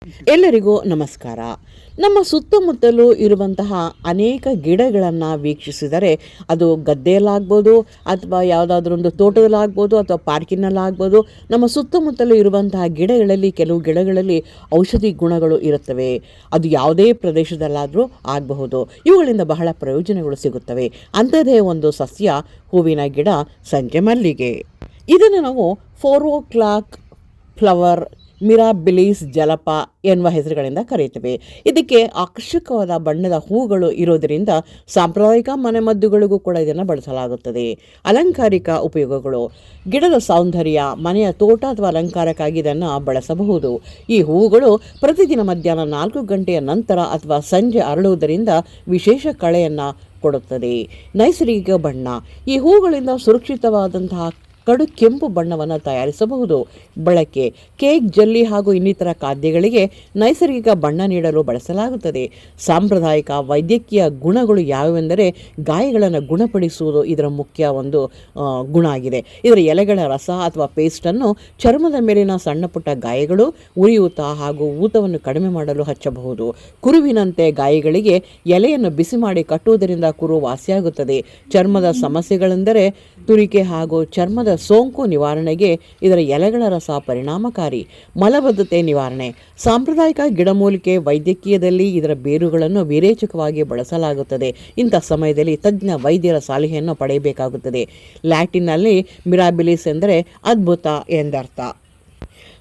ಎಲ್ಲರಿಗೂ ನಮಸ್ಕಾರ. ನಮ್ಮ ಸುತ್ತಮುತ್ತಲೂ ಇರುವಂತಹ ಅನೇಕ ಗಿಡಗಳನ್ನು ವೀಕ್ಷಿಸಿದರೆ ಅದು ಗದ್ದೆಯಲ್ಲಾಗ್ಬೋದು ಅಥವಾ ಯಾವುದಾದ್ರೂ ಒಂದು ತೋಟದಲ್ಲಾಗ್ಬೋದು ಅಥವಾ ಪಾರ್ಕಿನಲ್ಲಾಗ್ಬೋದು. ನಮ್ಮ ಸುತ್ತಮುತ್ತಲೂ ಇರುವಂತಹ ಗಿಡಗಳಲ್ಲಿ ಕೆಲವು ಗಿಡಗಳಲ್ಲಿ ಔಷಧಿ ಗುಣಗಳು ಇರುತ್ತವೆ. ಅದು ಯಾವುದೇ ಪ್ರದೇಶದಲ್ಲಾದರೂ ಆಗಬಹುದು. ಇವುಗಳಿಂದ ಬಹಳ ಪ್ರಯೋಜನಗಳು ಸಿಗುತ್ತವೆ. ಅಂಥದ್ದೇ ಒಂದು ಸಸ್ಯ ಹೂವಿನ ಗಿಡ ಸಂಜೆ ಮಲ್ಲಿಗೆ. ಇದನ್ನು ನಾವು 4 o'clock ಫ್ಲವರ್, ಮಿರಾಬಿಲಿಸ್ ಜಲಪ ಎನ್ನುವ ಹೆಸರುಗಳಿಂದ ಕರೆಯುತ್ತೇವೆ. ಇದಕ್ಕೆ ಆಕರ್ಷಕವಾದ ಬಣ್ಣದ ಹೂಗಳು ಇರೋದರಿಂದ ಸಾಂಪ್ರದಾಯಿಕ ಮನೆಮದ್ದುಗಳಿಗೂ ಕೂಡ ಇದನ್ನು ಬಳಸಲಾಗುತ್ತದೆ. ಅಲಂಕಾರಿಕ ಉಪಯೋಗಗಳು: ಗಿಡದ ಸೌಂದರ್ಯ, ಮನೆಯ ತೋಟ ಅಥವಾ ಅಲಂಕಾರಕ್ಕಾಗಿ ಇದನ್ನು ಬಳಸಬಹುದು. ಈ ಹೂಗಳು ಪ್ರತಿದಿನ ಮಧ್ಯಾಹ್ನ 4 ಗಂಟೆಯ ನಂತರ ಅಥವಾ ಸಂಜೆ ಅರಳುವುದರಿಂದ ವಿಶೇಷ ಕಳೆಯನ್ನು ಕೊಡುತ್ತದೆ. ನೈಸರ್ಗಿಕ ಬಣ್ಣ: ಈ ಹೂಗಳಿಂದ ಸುರಕ್ಷಿತವಾದಂತಹ ಕಡು ಕೆಂಪು ಬಣ್ಣವನ್ನು ತಯಾರಿಸಬಹುದು. ಬಳಕೆ: ಕೇಕ್, ಜೆಲ್ಲಿ ಹಾಗೂ ಇನ್ನಿತರ ಖಾದ್ಯಗಳಿಗೆ ನೈಸರ್ಗಿಕ ಬಣ್ಣ ನೀಡಲು ಬಳಸಲಾಗುತ್ತದೆ. ಸಾಂಪ್ರದಾಯಿಕ ವೈದ್ಯಕೀಯ ಗುಣಗಳು ಯಾವುವೆಂದರೆ ಗಾಯಗಳನ್ನು ಗುಣಪಡಿಸುವುದು ಇದರ ಮುಖ್ಯ ಒಂದು ಗುಣ ಆಗಿದೆ. ಇದರ ಎಲೆಗಳ ರಸ ಅಥವಾ ಪೇಸ್ಟನ್ನು ಚರ್ಮದ ಮೇಲಿನ ಸಣ್ಣ ಪುಟ್ಟ ಗಾಯಗಳು, ಉರಿಯೂತ ಹಾಗೂ ಊತವನ್ನು ಕಡಿಮೆ ಮಾಡಲು ಹಚ್ಚಬಹುದು. ಕುರುವಿನಂತೆ ಗಾಯಗಳಿಗೆ ಎಲೆಯನ್ನು ಬಿಸಿ ಮಾಡಿ ಕಟ್ಟುವುದರಿಂದ ಕುರು ವಾಸಿಯಾಗುತ್ತದೆ. ಚರ್ಮದ ಸಮಸ್ಯೆಗಳೆಂದರೆ ತುರಿಕೆ ಹಾಗೂ ಚರ್ಮದ ಸೋಂಕು ನಿವಾರಣೆಗೆ ಇದರ ಎಲೆಗಳ ರಸ ಪರಿಣಾಮಕಾರಿ. ಮಲಬದ್ಧತೆ ನಿವಾರಣೆ: ಸಾಂಪ್ರದಾಯಿಕ ಗಿಡಮೂಲಿಕೆ ವೈದ್ಯಕೀಯದಲ್ಲಿ ಇದರ ಬೇರುಗಳನ್ನು ವಿರೇಚಕವಾಗಿ ಬಳಸಲಾಗುತ್ತದೆ. ಇಂಥ ಸಮಯದಲ್ಲಿ ತಜ್ಞ ವೈದ್ಯರ ಸಲಹೆಯನ್ನು ಪಡೆಯಬೇಕಾಗುತ್ತದೆ. ಲ್ಯಾಟಿನ್ನಲ್ಲಿ ಮಿರಾಬಿಲಿಸ್ ಎಂದರೆ ಅದ್ಭುತ ಎಂದರ್ಥ.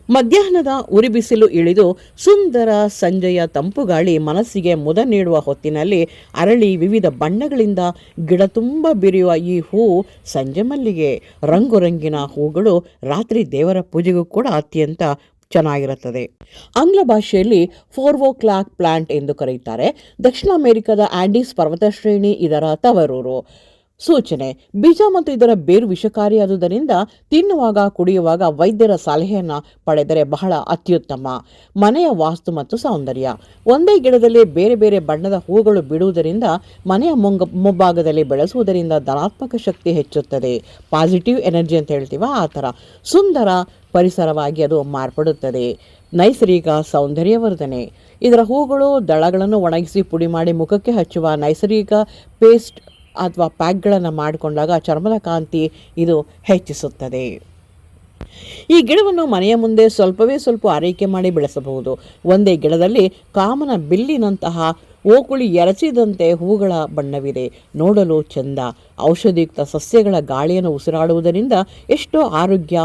ಮಧ್ಯಾಹ್ನದ ಉರಿಬಿಸಿಲು ಇಳಿದು ಸುಂದರ ಸಂಜೆಯ ತಂಪುಗಾಳಿ ಮನಸ್ಸಿಗೆ ಮುದ ನೀಡುವ ಹೊತ್ತಿನಲ್ಲಿ ಅರಳಿ ವಿವಿಧ ಬಣ್ಣಗಳಿಂದ ಗಿಡ ತುಂಬ ಬಿರಿಯುವ ಈ ಹೂ ಸಂಜೆ ಮಲ್ಲಿಗೆ. ರಂಗುರಂಗಿನ ಹೂಗಳು ರಾತ್ರಿ ದೇವರ ಪೂಜೆಗೂ ಕೂಡ ಅತ್ಯಂತ ಚೆನ್ನಾಗಿರುತ್ತದೆ. ಆಂಗ್ಲ ಭಾಷೆಯಲ್ಲಿ 4 o'clock ಪ್ಲಾಂಟ್ ಎಂದು ಕರೆಯುತ್ತಾರೆ. ದಕ್ಷಿಣ ಅಮೆರಿಕದ ಆಂಡೀಸ್ ಪರ್ವತ ಶ್ರೇಣಿ ಇದರ ತವರೂರು. ಸೂಚನೆ: ಬೀಜ ಮತ್ತು ಇದರ ಬೇರು ವಿಷಕಾರಿಯಾದುದರಿಂದ ತಿನ್ನುವಾಗ ಕುಡಿಯುವಾಗ ವೈದ್ಯರ ಸಲಹೆಯನ್ನು ಪಡೆದರೆ ಬಹಳ ಅತ್ಯುತ್ತಮ. ಮನೆಯ ವಾಸ್ತು ಮತ್ತು ಸೌಂದರ್ಯ: ಒಂದೇ ಗಿಡದಲ್ಲಿ ಬೇರೆ ಬೇರೆ ಬಣ್ಣದ ಹೂಗಳು ಬಿಡುವುದರಿಂದ ಮನೆಯ ಮುಂಭಾಗದಲ್ಲಿ ಬೆಳೆಸುವುದರಿಂದ ಧನಾತ್ಮಕ ಶಕ್ತಿ ಹೆಚ್ಚುತ್ತದೆ. ಪಾಸಿಟಿವ್ ಎನರ್ಜಿ ಅಂತ ಹೇಳ್ತೀವ ಆ ಥರ ಸುಂದರ ಪರಿಸರವಾಗಿ ಅದು ಮಾರ್ಪಡುತ್ತದೆ. ನೈಸರ್ಗಿಕ ಸೌಂದರ್ಯವರ್ಧನೆ: ಇದರ ಹೂಗಳು ದಳಗಳನ್ನು ಒಣಗಿಸಿ ಪುಡಿ ಮಾಡಿ ಮುಖಕ್ಕೆ ಹಚ್ಚುವ ನೈಸರ್ಗಿಕ ಪೇಸ್ಟ್ ಅಥವಾ ಪ್ಯಾಕ್ಗಳನ್ನು ಮಾಡಿಕೊಂಡಾಗ ಚರ್ಮದ ಕಾಂತಿ ಇದು ಹೆಚ್ಚಿಸುತ್ತದೆ. ಈ ಗಿಡವನ್ನು ಮನೆಯ ಮುಂದೆ ಸ್ವಲ್ಪ ಆರೈಕೆ ಮಾಡಿ ಬೆಳೆಸಬಹುದು. ಒಂದೇ ಗಿಡದಲ್ಲಿ ಕಾಮನ ಬಿಲ್ಲಿನಂತಹ ಓಕುಳಿ ಎರಚಿದಂತೆ ಹೂಗಳ ಬಣ್ಣವಿದೆ. ನೋಡಲು ಚೆಂದ. ಔಷಧಿಯುಕ್ತ ಸಸ್ಯಗಳ ಗಾಳಿಯನ್ನು ಉಸಿರಾಡುವುದರಿಂದ ಎಷ್ಟೋ ಆರೋಗ್ಯ,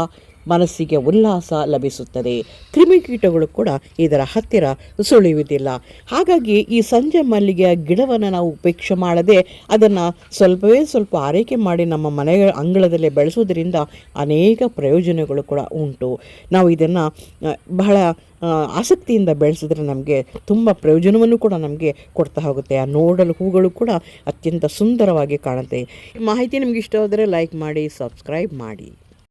ಮನಸ್ಸಿಗೆ ಉಲ್ಲಾಸ ಲಭಿಸುತ್ತದೆ. ಕ್ರಿಮಿಕೀಟಗಳು ಕೂಡ ಇದರ ಹತ್ತಿರ ಸುಳಿಯುವುದಿಲ್ಲ. ಹಾಗಾಗಿ ಈ ಸಂಜೆ ಮಲ್ಲಿಗೆಯ ಗಿಡವನ್ನು ನಾವು ಉಪೇಕ್ಷೆ ಮಾಡದೆ ಅದನ್ನು ಸ್ವಲ್ಪ ಆರೈಕೆ ಮಾಡಿ ನಮ್ಮ ಮನೆಯ ಅಂಗಳದಲ್ಲೇ ಬೆಳೆಸುವುದರಿಂದ ಅನೇಕ ಪ್ರಯೋಜನಗಳು ಕೂಡ ಉಂಟು. ನಾವು ಇದನ್ನು ಬಹಳ ಆಸಕ್ತಿಯಿಂದ ಬೆಳೆಸಿದ್ರೆ ನಮಗೆ ತುಂಬ ಪ್ರಯೋಜನವನ್ನು ಕೂಡ ನಮಗೆ ಕೊಡ್ತಾ ಹೋಗುತ್ತೆ. ಆ ನೋಡಲು ಹೂಗಳು ಕೂಡ ಅತ್ಯಂತ ಸುಂದರವಾಗಿ ಕಾಣುತ್ತೆ. ಮಾಹಿತಿ ನಿಮ್ಗೆ ಇಷ್ಟವಾದರೆ ಲೈಕ್ ಮಾಡಿ, ಸಬ್ಸ್ಕ್ರೈಬ್ ಮಾಡಿ.